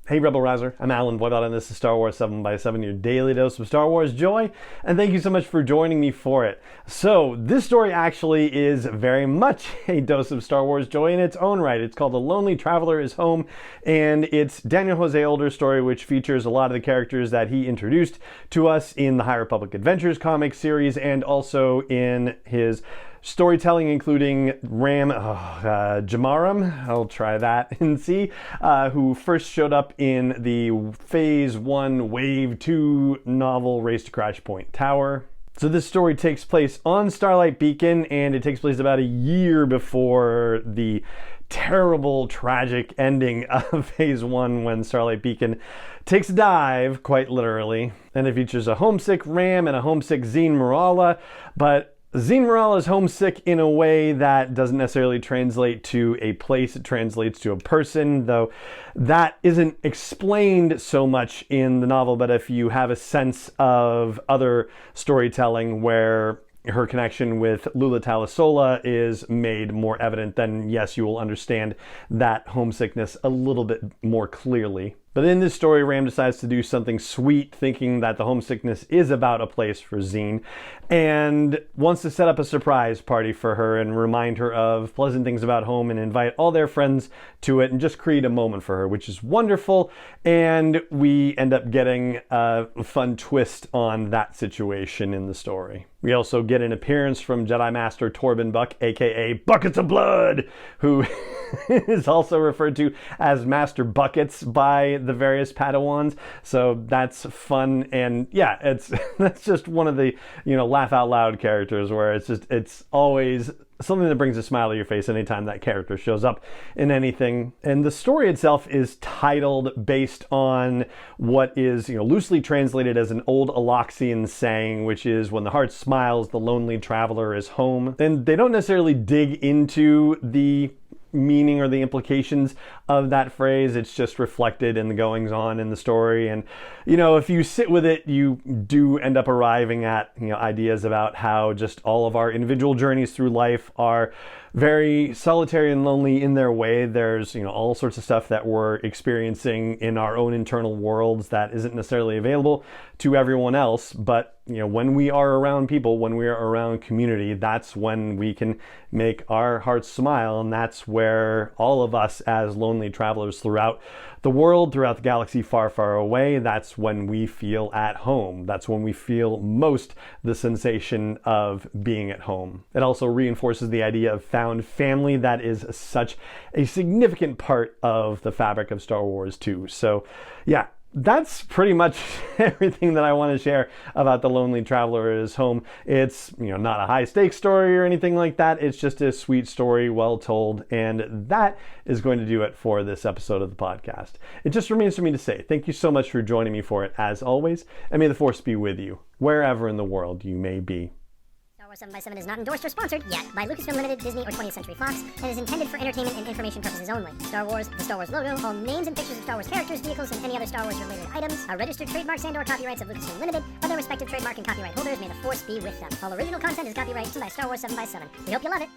Hey Rebel Rouser, I'm Alan Boybot and this is Star Wars 7x7, your daily dose of Star Wars joy, and thank you so much for joining me for it. So, this story actually is very much a dose of Star Wars joy in its own right. It's called The Lonely Traveler is Home, and it's Daniel Jose Older's story, which features a lot of the characters that he introduced to us in the High Republic Adventures comic series, and also in his storytelling, including Jamaram, I'll try that and see, who first showed up in the Phase 1 Wave 2 novel Race to Crash Point Tower. So this story takes place on Starlight Beacon, and it takes place about a year before the terrible, tragic ending of Phase 1 when Starlight Beacon takes a dive, quite literally. And it features a homesick Ram and a homesick Zine Morala, but Zine Morala is homesick in a way that doesn't necessarily translate to a place, it translates to a person, though that isn't explained so much in the novel. But if you have a sense of other storytelling where her connection with Lula Talisola is made more evident, then yes, you will understand that homesickness a little bit more clearly. But in this story, Ram decides to do something sweet, thinking that the homesickness is about a place for Zine, and wants to set up a surprise party for her and remind her of pleasant things about home and invite all their friends to it and just create a moment for her, which is wonderful. And we end up getting a fun twist on that situation in the story. We also get an appearance from Jedi Master Torben Buck, aka Buckets of Blood, who is also referred to as Master Buckets by the various Padawans. So that's fun, and yeah, that's just one of the, laugh out loud characters where it's always something that brings a smile to your face anytime that character shows up in anything. And the story itself is titled based on what is, loosely translated as an old Aloxian saying, which is, when the heart smiles, the lonely traveler is home. And they don't necessarily dig into the meaning or the implications of that phrase. It's just reflected in the goings on in the story. And, if you sit with it, you do end up arriving at, ideas about how just all of our individual journeys through life are very solitary and lonely in their way. There's, all sorts of stuff that we're experiencing in our own internal worlds that isn't necessarily available to everyone else. But, when we are around people, when we are around community, that's when we can make our hearts smile. And that's where all of us as lonely travelers throughout the world, throughout the galaxy far, far away, that's when we feel at home. That's when we feel most the sensation of being at home. It also reinforces the idea of found family that is such a significant part of the fabric of Star Wars too. So yeah, that's pretty much everything that I want to share about The Lonely Traveler is Home. It's, not a high stakes story or anything like that. It's just a sweet story, well told. And that is going to do it for this episode of the podcast. It just remains for me to say thank you so much for joining me for it, as always. And may the Force be with you, wherever in the world you may be. Star Wars 7x7 is not endorsed or sponsored yet by Lucasfilm Limited, Disney, or 20th Century Fox, and is intended for entertainment and information purposes only. Star Wars, the Star Wars logo, all names and pictures of Star Wars characters, vehicles, and any other Star Wars related items are registered trademarks and/or copyrights of Lucasfilm Limited, or their respective trademark and copyright holders. May the Force be with them. All original content is copyright by Star Wars 7x7. We hope you love it.